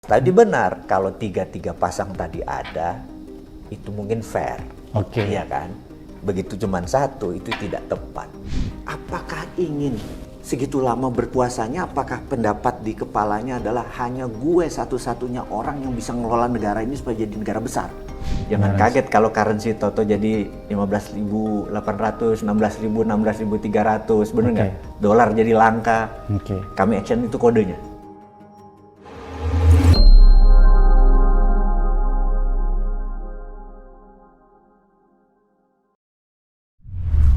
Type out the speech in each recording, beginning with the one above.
Tadi benar, kalau tiga pasang tadi ada, itu mungkin fair. Oke. Iya kan? Begitu cuman satu, itu tidak tepat. Apakah ingin segitu lama berkuasanya, apakah pendapat di kepalanya adalah hanya gue satu-satunya orang yang bisa ngelola negara ini supaya jadi negara besar? Jangan kaget kalau currency Toto jadi 15.800, 16.000, 16.300, bener nggak? Dolar jadi langka. Kami action itu kodenya.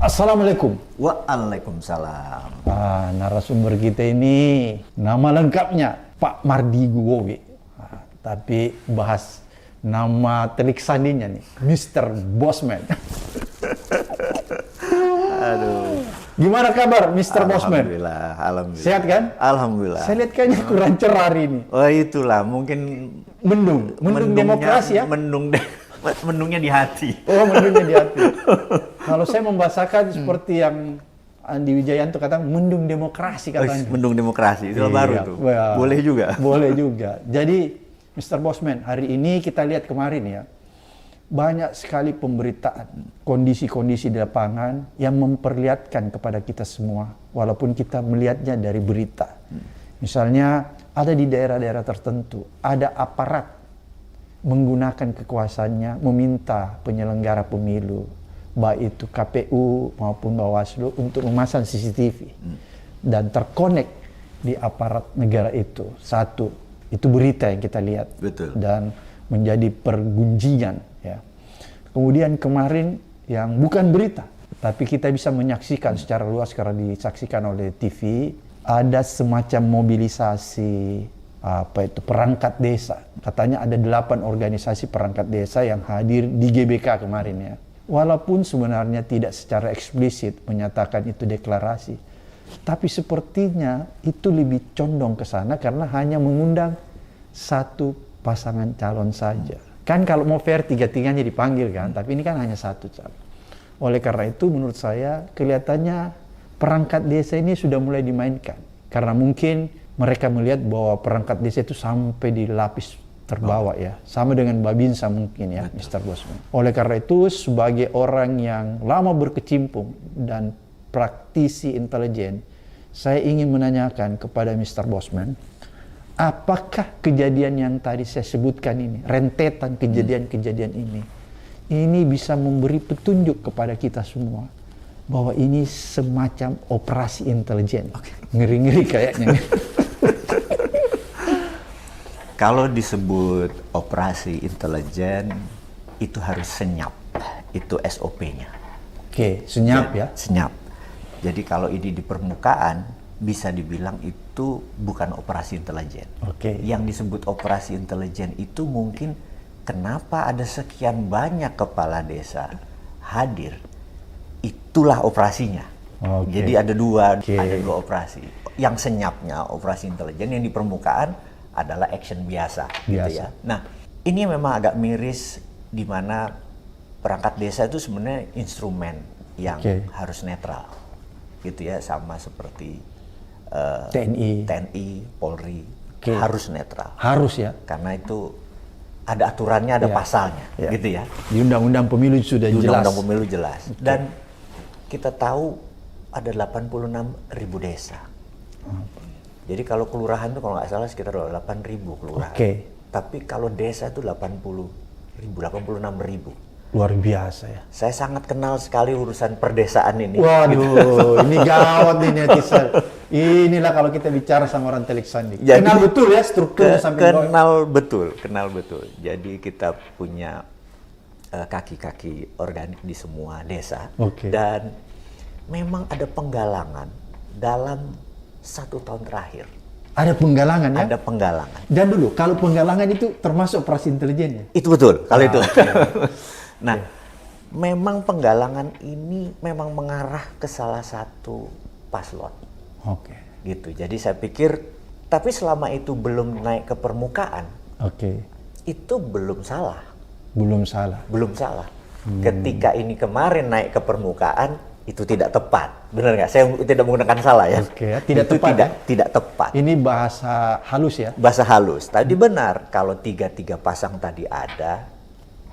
Assalamualaikum. Waalaikumsalam. Narasumber kita ini nama lengkapnya Pak Mardi Guwowe. Tapi bahas nama telik sandinya nih, Mr. Bosman. Aduh. Gimana kabar Mr. Bosman? Alhamdulillah. Sehat kan? Alhamdulillah. Saya lihat kayaknya kurang cerah hari ini. Oh itulah, mungkin Mendung demokrasi ya? Mendungnya di hati. Oh, mendungnya di hati. Kalau saya membahasakan seperti yang Andi Wijayanto katakan, mendung demokrasi katanya. Mendung demokrasi, itu baru tuh. Well, boleh juga. Boleh juga. Jadi, Mr. Bosman, hari ini kita lihat kemarin ya, banyak sekali pemberitaan, kondisi-kondisi di lapangan yang memperlihatkan kepada kita semua, walaupun kita melihatnya dari berita. Misalnya, ada di daerah-daerah tertentu, ada aparat menggunakan kekuasaannya, meminta penyelenggara pemilu, baik itu KPU maupun Bawaslu, untuk memasang CCTV dan terkonek di aparat negara itu. Satu, itu berita yang kita lihat. Betul. Dan menjadi pergunjingan. Ya. Kemudian kemarin yang bukan berita, tapi kita bisa menyaksikan secara luas karena disaksikan oleh TV, ada semacam mobilisasi perangkat desa. Katanya ada 8 organisasi perangkat desa yang hadir di GBK kemarin ya. Walaupun sebenarnya tidak secara eksplisit menyatakan itu deklarasi, tapi sepertinya itu lebih condong ke sana karena hanya mengundang satu pasangan calon saja. Kan kalau mau fair tiga-tiganya dipanggil kan, tapi ini kan hanya satu calon. Oleh karena itu menurut saya kelihatannya perangkat desa ini sudah mulai dimainkan. Karena mungkin mereka melihat bahwa perangkat desa itu sampai di lapis terbawah ya. Sama dengan Babinsa mungkin ya, Mr. Bosman. Oleh karena itu, sebagai orang yang lama berkecimpung dan praktisi intelijen, saya ingin menanyakan kepada Mr. Bosman, apakah kejadian yang tadi saya sebutkan ini, rentetan kejadian-kejadian ini bisa memberi petunjuk kepada kita semua bahwa ini semacam operasi intelijen. Ngeri-ngeri kayaknya. Kalau disebut operasi intelijen, itu harus senyap. Itu SOP-nya. Oke, senyap ya? Senyap. Jadi kalau ini di permukaan, bisa dibilang itu bukan operasi intelijen. Oke. Yang disebut operasi intelijen itu mungkin kenapa ada sekian banyak kepala desa hadir. Itulah operasinya. Oke. Jadi ada dua operasi. Yang senyapnya operasi intelijen, yang di permukaan adalah action biasa. Gitu ya. Nah, ini memang agak miris di mana perangkat desa itu sebenarnya instrumen yang harus netral, gitu ya, sama seperti TNI, Polri, harus netral. Harus ya. Karena itu ada aturannya, ada pasalnya, gitu ya. Di Undang-Undang Pemilu sudah jelas. Di Undang-Undang Pemilu jelas. Dan kita tahu ada 86.000 desa. Jadi kalau kelurahan itu kalau nggak salah sekitar 8.000 kelurahan. Tapi kalau desa itu 86.000. Luar biasa ya. Saya sangat kenal sekali urusan perdesaan ini. Waduh, ini gawat nih netizen. Inilah kalau kita bicara sama orang telik sandi. Jadi, kenal betul ya strukturnya sampai kenal betul. Jadi kita punya kaki-kaki organik di semua desa. Dan memang ada penggalangan dalam 1 tahun terakhir. Ada penggalangan ya? Ada penggalangan. Dan dulu, kalau penggalangan itu termasuk operasi intelijen ya? Itu betul, kalau itu. Nah, memang penggalangan ini memang mengarah ke salah satu paslon. Gitu. Jadi saya pikir, tapi selama itu belum naik ke permukaan, itu belum salah. Belum salah. Ketika ini kemarin naik ke permukaan, itu tidak tepat. Benar nggak? Saya tidak menggunakan salah ya. Oke, tidak itu tepat, tidak tepat. Ini bahasa halus ya. Bahasa halus. Tadi benar, kalau tiga pasang tadi ada,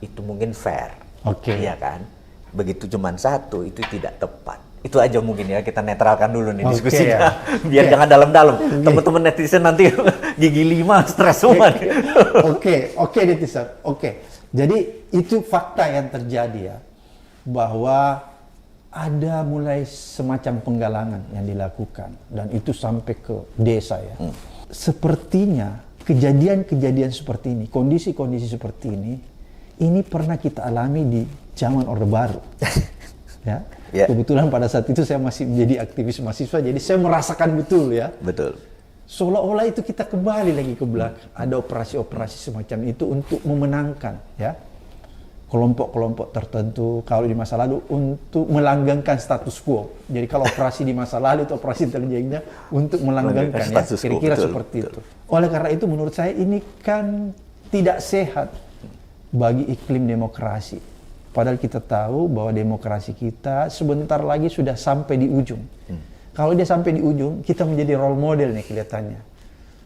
itu mungkin fair. Oke. Iya kan? Begitu cuman satu, itu tidak tepat. Itu aja mungkin ya, kita netralkan dulu nih Oke, diskusinya. ya. Biar jangan dalam-dalam. Teman-teman netizen nanti gigi 5 stres semua nih. Oke netizen. Oke. Jadi itu fakta yang terjadi ya. Bahwa ada mulai semacam penggalangan yang dilakukan dan itu sampai ke desa ya. Sepertinya kejadian-kejadian seperti ini, kondisi-kondisi seperti ini pernah kita alami di zaman Orde Baru. Ya. Yeah. Kebetulan pada saat itu saya masih menjadi aktivis mahasiswa, jadi saya merasakan betul ya. Betul. Seolah-olah itu kita kembali lagi ke belakang. Ada operasi-operasi semacam itu untuk memenangkan ya kelompok-kelompok tertentu, kalau di masa lalu untuk melanggengkan status quo. Jadi kalau operasi di masa lalu itu operasi intelijennya untuk melanggengkan ya, kira-kira seperti itu. Oleh karena itu menurut saya ini kan tidak sehat bagi iklim demokrasi. Padahal kita tahu bahwa demokrasi kita sebentar lagi sudah sampai di ujung. Kalau dia sampai di ujung, kita menjadi role model nih kelihatannya.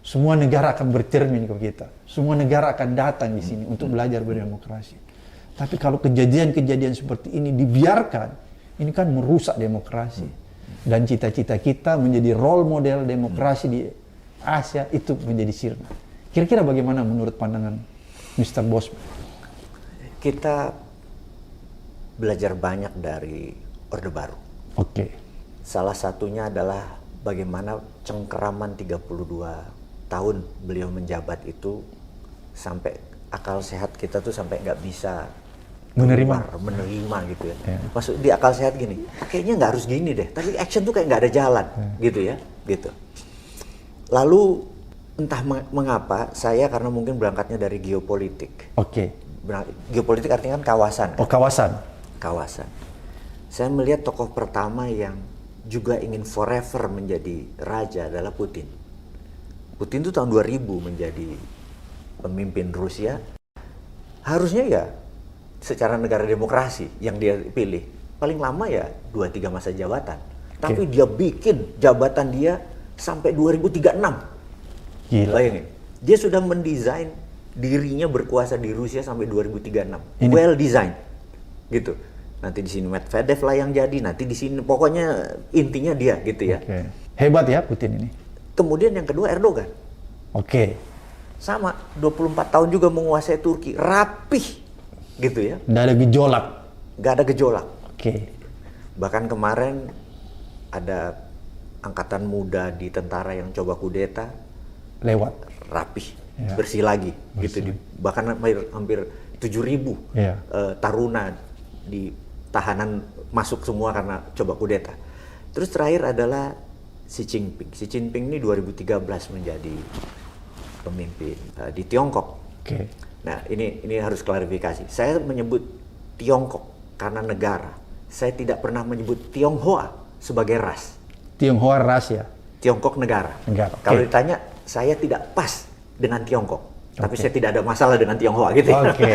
Semua negara akan bercermin ke kita. Semua negara akan datang di sini untuk belajar berdemokrasi. Tapi kalau kejadian-kejadian seperti ini dibiarkan, ini kan merusak demokrasi. Dan cita-cita kita menjadi role model demokrasi di Asia itu menjadi sirna. Kira-kira bagaimana menurut pandangan Mr. Bosman? Kita belajar banyak dari Orde Baru. Oke. Salah satunya adalah bagaimana cengkeraman 32 tahun beliau menjabat itu sampai akal sehat kita tuh sampai nggak bisa menerima gitu ya. Maksud di akal sehat gini, kayaknya nggak harus gini deh, tapi action tuh kayak nggak ada jalan gitu ya, gitu. Lalu entah mengapa saya karena mungkin berangkatnya dari geopolitik. Oke. Geopolitik artinya kan kawasan. Kan? Oh, kawasan. Kawasan. Saya melihat tokoh pertama yang juga ingin forever menjadi raja adalah Putin. Putin itu tahun 2000 menjadi pemimpin Rusia. Harusnya ya secara negara demokrasi yang dia pilih paling lama ya 2-3 masa jabatan. Tapi dia bikin jabatan dia sampai 2036. Gila. Bayangin. Dia sudah mendesain dirinya berkuasa di Rusia sampai 2036. Ini Well design. Gitu. Nanti di sini Medvedev lah yang jadi, nanti di sini pokoknya intinya dia gitu ya. Oke. Hebat ya Putin ini. Kemudian yang kedua Erdogan. Oke. Sama 24 tahun juga menguasai Turki, rapih gitu ya. Nggak ada gejolak. Nggak ada gejolak. Oke. Bahkan kemarin ada angkatan muda di tentara yang coba kudeta, Lewat. rapih, Ya. bersih lagi gitu. Bahkan hampir 7.000 Ya. taruna di tahanan masuk semua karena coba kudeta. Terus terakhir adalah Xi Jinping. Xi Jinping ini 2013 menjadi pemimpin di Tiongkok. Oke. Nah, ini harus klarifikasi. Saya menyebut Tiongkok karena negara. Saya tidak pernah menyebut Tionghoa sebagai ras. Tionghoa ras ya. Tiongkok negara. Negara. Kalau Oke. ditanya, saya tidak pas dengan Tiongkok. Tapi saya tidak ada masalah dengan Tionghoa gitu. Oke.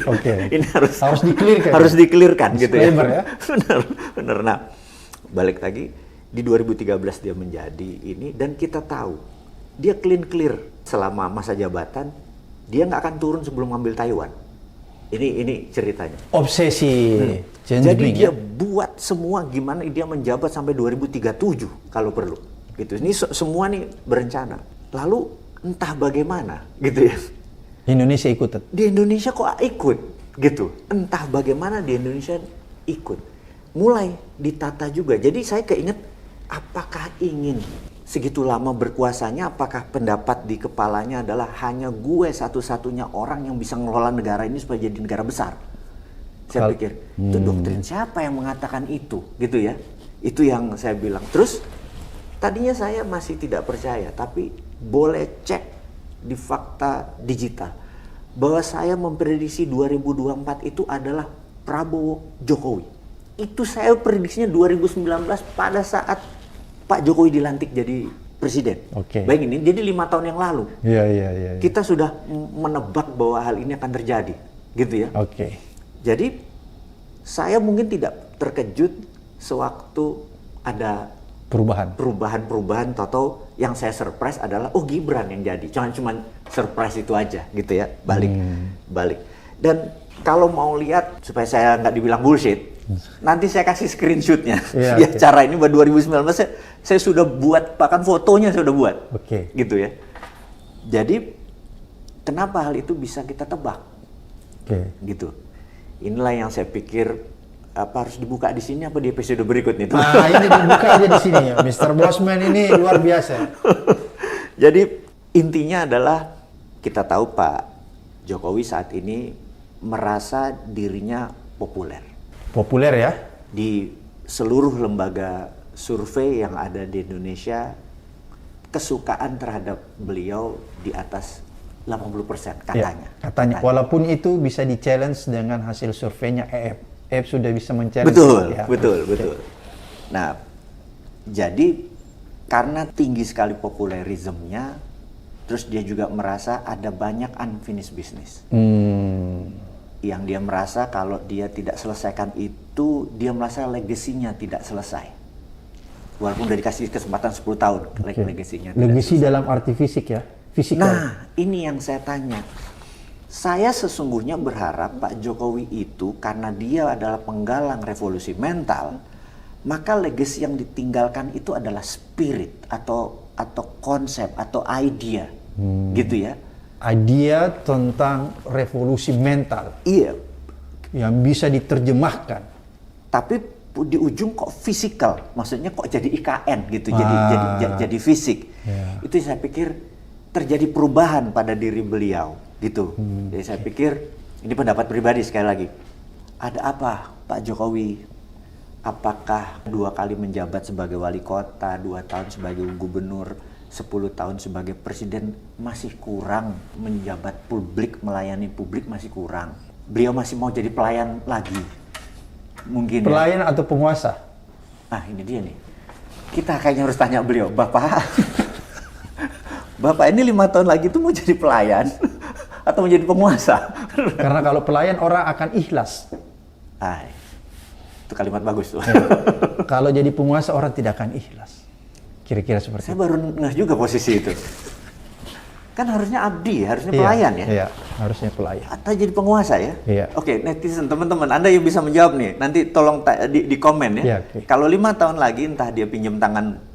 Oke. Ini harus dikelirkan. Harus dikelirkan gitu ya. Disclaimer ya. Benar. Nah, balik lagi di 2013 dia menjadi ini dan kita tahu dia clear selama masa jabatan dia nggak akan turun sebelum ngambil Taiwan. Ini ceritanya. Obsesi. Jadi dia ya? buat semua gimana dia menjabat sampai 2037 kalau perlu. Gitu. Ini semua nih berencana. Lalu entah bagaimana gitu ya. Indonesia ikut. Di Indonesia kok ikut gitu. Entah bagaimana di Indonesia ikut. Mulai ditata juga. Jadi saya keinget apakah ingin segitu lama berkuasanya, apakah pendapat di kepalanya adalah hanya gue satu-satunya orang yang bisa ngelola negara ini supaya jadi negara besar. Saya pikir, itu doktrin siapa yang mengatakan itu gitu ya. Itu yang saya bilang. Terus tadinya saya masih tidak percaya, tapi boleh cek di fakta digital bahwa saya memprediksi 2024 itu adalah Prabowo Jokowi. Itu saya prediksinya 2019 pada saat Pak Jokowi dilantik jadi presiden. Oke. Bayangin ini jadi 5 tahun yang lalu. Iya. Kita sudah menebak bahwa hal ini akan terjadi, gitu ya. Oke. Jadi saya mungkin tidak terkejut sewaktu ada perubahan-perubahan atau yang saya surprise adalah Gibran yang jadi. Jangan cuma surprise itu aja gitu ya, balik. Dan kalau mau lihat supaya saya nggak dibilang bullshit, nanti saya kasih screenshotnya di acara ini buat 2019 saya sudah buat, bahkan fotonya saya sudah buat, gitu ya. Jadi kenapa hal itu bisa kita tebak, gitu. Inilah yang saya pikir harus dibuka di sini apa di episode berikutnya itu. Nah, ini dibuka aja di sini ya. Mr. Bosman ini luar biasa. Jadi intinya adalah kita tahu Pak Jokowi saat ini merasa dirinya populer. Populer ya? Di seluruh lembaga survei yang ada di Indonesia, kesukaan terhadap beliau di atas 80% katanya. Ya, katanya. Walaupun itu bisa di-challenge dengan hasil surveinya EF. EF sudah bisa men-challenge. Betul. Nah, jadi karena tinggi sekali popularismenya, terus dia juga merasa ada banyak unfinished business. Yang dia merasa kalau dia tidak selesaikan itu, dia merasa legasinya tidak selesai. Walaupun udah dikasih kesempatan 10 tahun, legasinya. Legasi dalam arti fisik ya? Fisikal. Nah, ini yang saya tanya. Saya sesungguhnya berharap Pak Jokowi itu, karena dia adalah penggalang revolusi mental, maka legacy yang ditinggalkan itu adalah spirit atau konsep atau idea, gitu ya. Idea tentang revolusi mental. Iya. Yang bisa diterjemahkan. Tapi di ujung kok fisikal, maksudnya kok jadi IKN gitu, jadi fisik. Itu saya pikir terjadi perubahan pada diri beliau. Gitu. Jadi saya pikir ini pendapat pribadi sekali lagi. Ada apa Pak Jokowi? Apakah 2 kali menjabat sebagai wali kota, 2 tahun sebagai gubernur, 10 tahun sebagai presiden masih kurang menjabat publik, melayani publik masih kurang. Beliau masih mau jadi pelayan lagi. Mungkin pelayan atau penguasa? Nah, ini dia nih. Kita kayaknya harus tanya beliau, Bapak ini 5 tahun lagi tuh mau jadi pelayan atau menjadi penguasa? Karena kalau pelayan orang akan ikhlas. Itu kalimat bagus tuh. Kalau jadi penguasa orang tidak akan ikhlas. Kira-kira seperti itu. Saya baru ngeh juga posisi itu. Kan harusnya abdi, harusnya pelayan ya? Iya, harusnya pelayan. Atau jadi penguasa ya? Iya. Oke, netizen teman-teman, Anda yang bisa menjawab nih, nanti tolong di komen ya. Kalau 5 tahun lagi entah dia pinjam tangan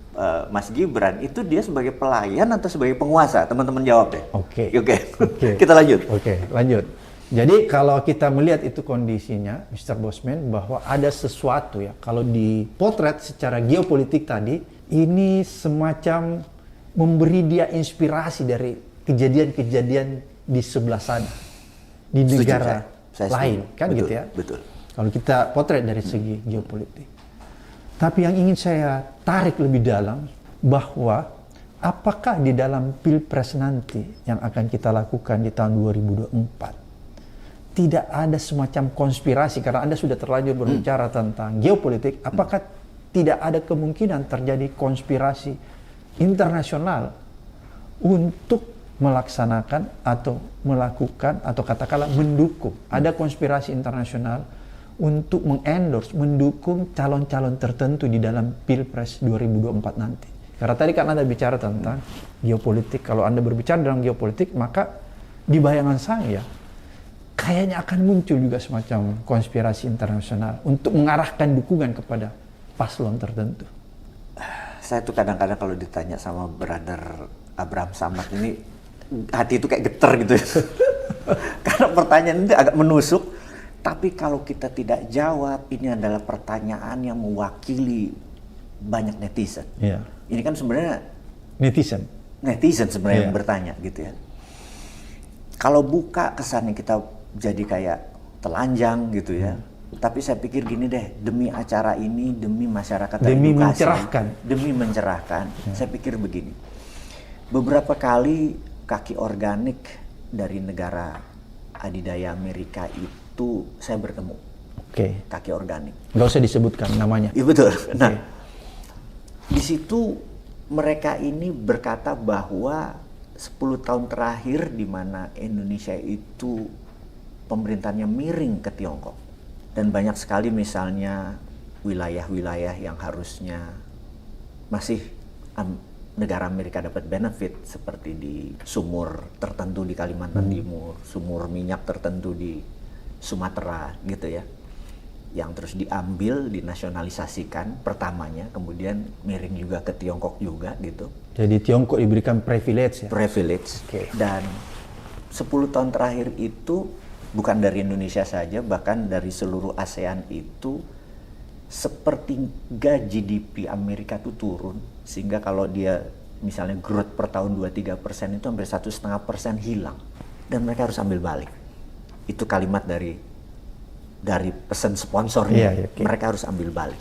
Mas Gibran, itu dia sebagai pelayan atau sebagai penguasa? Teman-teman jawab deh. Oke. Kita lanjut. Lanjut. Jadi kalau kita melihat itu kondisinya, Mr. Bosman, bahwa ada sesuatu ya, kalau dipotret secara geopolitik tadi, ini semacam memberi dia inspirasi dari kejadian-kejadian di sebelah sana, di negara lain, kan betul, gitu ya. Betul. Kalau kita potret dari segi geopolitik. Tapi yang ingin saya tarik lebih dalam, bahwa apakah di dalam Pilpres nanti yang akan kita lakukan di tahun 2024, tidak ada semacam konspirasi, karena Anda sudah terlanjur berbicara tentang geopolitik, apakah tidak ada kemungkinan terjadi konspirasi internasional untuk melaksanakan atau melakukan atau katakanlah mendukung, ada konspirasi internasional untuk mengendorse, mendukung calon-calon tertentu di dalam Pilpres 2024 nanti. Karena tadi kan Anda bicara tentang geopolitik. Kalau Anda berbicara dalam geopolitik, maka di bayangan saya kayaknya akan muncul juga semacam konspirasi internasional untuk mengarahkan dukungan kepada paslon tertentu. Saya tuh kadang-kadang kalau ditanya sama brother Abraham Samad ini, hati itu kayak geter gitu. Karena pertanyaan itu agak menusuk. Tapi kalau kita tidak jawab, ini adalah pertanyaan yang mewakili banyak netizen. Iya. Ini kan sebenarnya netizen sebenarnya yang bertanya gitu ya. Kalau buka kesannya kita jadi kayak telanjang gitu ya. Tapi saya pikir gini deh, demi acara ini, demi masyarakat demi edukasi, mencerahkan, saya pikir begini. Beberapa kali kaki organik dari negara adidaya Amerika itu saya bertemu. Kaki organik. Nggak usah disebutkan namanya. Iya betul. Nah, di situ mereka ini berkata bahwa 10 tahun terakhir di mana Indonesia itu pemerintahnya miring ke Tiongkok. Dan banyak sekali misalnya wilayah-wilayah yang harusnya masih negara Amerika dapat benefit, seperti di sumur tertentu di Kalimantan Timur, sumur minyak tertentu di Sumatera gitu ya, yang terus diambil, dinasionalisasikan pertamanya, kemudian miring juga ke Tiongkok juga gitu. Jadi Tiongkok diberikan privilege ya? Privilege. Dan 10 tahun terakhir itu bukan dari Indonesia saja, bahkan dari seluruh ASEAN itu sepertiga GDP Amerika itu turun, sehingga kalau dia misalnya growth per tahun 2-3% itu hampir 1,5% hilang, dan mereka harus ambil balik. Itu kalimat dari pesan sponsornya, mereka harus ambil balik.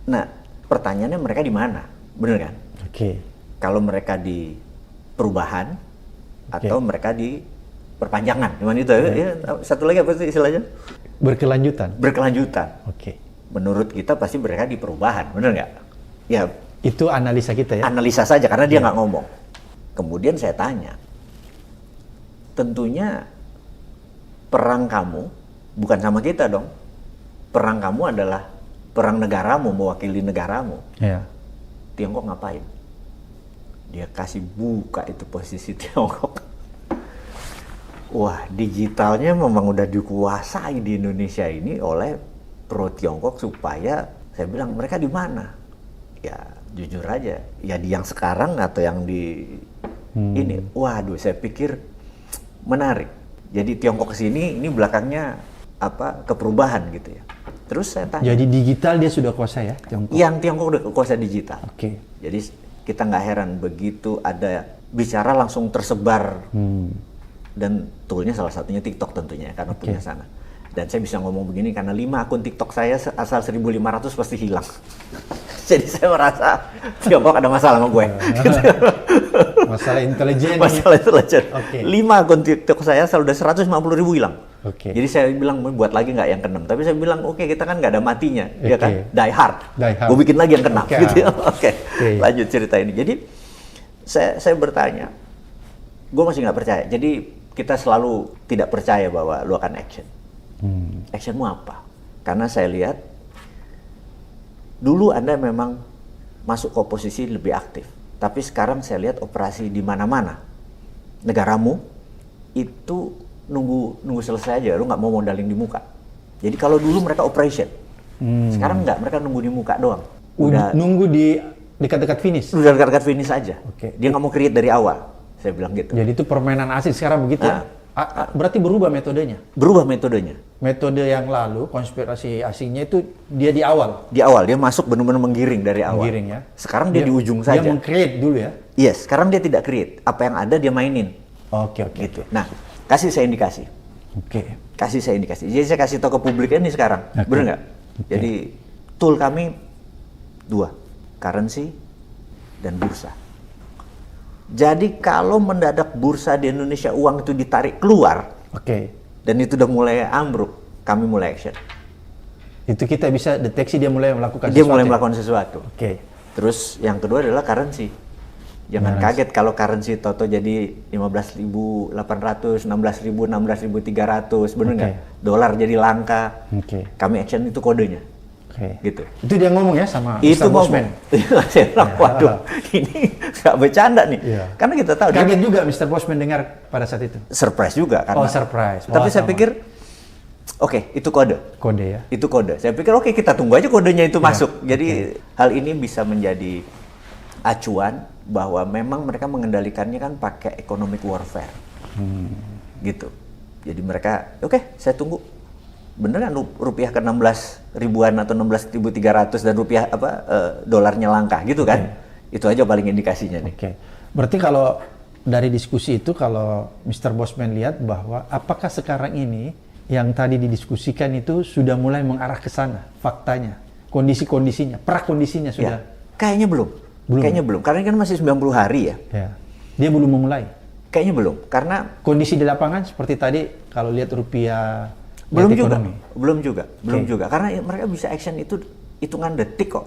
Nah, pertanyaannya mereka di mana, bener kan? Kalau mereka di perubahan atau mereka di perpanjangan, gimana itu? Ya, satu lagi apa sih istilahnya? Berkelanjutan. Menurut kita pasti mereka di perubahan, bener nggak? Ya, itu analisa kita ya? Analisa saja, karena dia nggak ngomong. Kemudian saya tanya, tentunya perang kamu bukan sama kita dong. Perang kamu adalah perang negaramu, mewakili negaramu. Tiongkok ngapain? Dia kasih buka itu posisi Tiongkok. Wah, digitalnya memang udah dikuasai di Indonesia ini oleh pro Tiongkok, supaya saya bilang mereka di mana? Ya jujur aja, ya di yang sekarang atau yang di ini. Waduh, saya pikir menarik. Jadi Tiongkok kesini, ini belakangnya apa, keperubahan gitu ya. Terus saya tanya. Jadi digital dia sudah kuasai ya Tiongkok? Yang Tiongkok udah kuasai digital. Jadi kita nggak heran begitu ada bicara langsung tersebar. Dan toolnya salah satunya TikTok tentunya, karena punya sana. Dan saya bisa ngomong begini karena 5 akun TikTok saya asal 1.500 pasti hilang. Jadi saya merasa Tiongkok ada masalah sama gue. Masalah intelijen. Masalah intelijen. 5 akun TikTok saya asal udah 150.000 hilang. Jadi saya bilang buat lagi nggak yang ke-6. Tapi saya bilang kita kan nggak ada matinya, ya kan? Die hard. Gue bikin lagi yang ke-6. Gitu. Lanjut cerita ini. Jadi saya bertanya, gue masih nggak percaya. Jadi kita selalu tidak percaya bahwa lu akan action. Actionmu apa? Karena saya lihat dulu Anda memang masuk ke oposisi lebih aktif, tapi sekarang saya lihat operasi di mana-mana. Negaramu itu nunggu selesai aja, lu nggak mau modalin di muka. Jadi kalau dulu mereka operation, sekarang nggak, mereka nunggu di muka doang. Udah nunggu di dekat-dekat finish. Udah dekat-dekat finish aja. Dia nggak mau create dari awal, saya bilang gitu. Jadi itu permainan asing sekarang begitu. Berarti berubah metodenya? Berubah metodenya. Metode yang lalu, konspirasi asingnya itu dia di awal? Di awal, dia masuk benar-benar menggiring dari awal. Menggiring ya? Sekarang dia di ujung saja. Dia meng-create dulu ya? Yes, sekarang dia tidak create. Apa yang ada dia mainin. Gitu. Nah, kasih saya indikasi. Kasih saya indikasi. Jadi saya kasih tahu ke publik ini sekarang. Bener nggak? Jadi tool kami 2. Currency dan bursa. Jadi kalau mendadak bursa di Indonesia uang itu ditarik keluar, dan itu udah mulai ambruk, kami mulai action. Itu kita bisa deteksi dia mulai melakukan sesuatu. Dia mulai melakukan sesuatu. Terus yang kedua adalah currency. Jangan kaget kalau currency toto jadi 15.800, 16.000, 16.300, bener nggak? Dolar jadi langka. Kami action, itu kodenya. Gitu. Itu dia ngomong ya sama Mr. Bosman? Saya bilang, waduh, ini nggak bercanda nih. Karena kita tahu. Kaget juga Mr. Bosman dengar pada saat itu? Surprise juga. Karena, surprise. Tapi saya pikir, itu kode. Kode ya? Itu kode. Saya pikir kita tunggu aja kodenya itu masuk. Jadi hal ini bisa menjadi acuan bahwa memang mereka mengendalikannya kan pakai economic warfare. Gitu. Jadi mereka, saya tunggu. Beneran rupiah ke 16 ribuan atau 16.300 dan rupiah dolarnya langka gitu kan? Itu aja paling indikasinya nih. Berarti kalau dari diskusi itu, kalau Mr. Bosman lihat bahwa apakah sekarang ini yang tadi didiskusikan itu sudah mulai mengarah ke sana, faktanya, kondisi-kondisinya, prakondisinya sudah? Kayaknya belum. Kayaknya belum. Karena kan masih 90 hari ya. Dia belum memulai. Kayaknya belum. Karena kondisi di lapangan seperti tadi, kalau lihat rupiah belum juga. Karena mereka bisa action itu hitungan detik kok.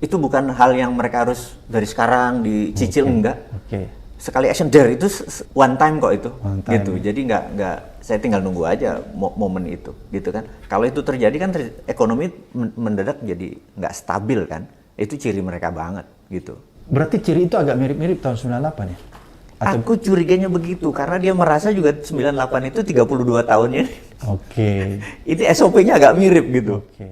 Itu bukan hal yang mereka harus dari sekarang dicicil, enggak. Sekali action itu one time kok itu. Gitu. Jadi nggak saya tinggal nunggu aja momen itu, gitu kan. Kalau itu terjadi kan ekonomi mendadak jadi nggak stabil kan. Itu ciri mereka banget, gitu. Berarti ciri itu agak mirip-mirip tahun 98 ya? Aku curiganya begitu, karena dia merasa juga 98 itu 32 tahunnya. Oke. Itu SOP-nya agak mirip gitu. Oke.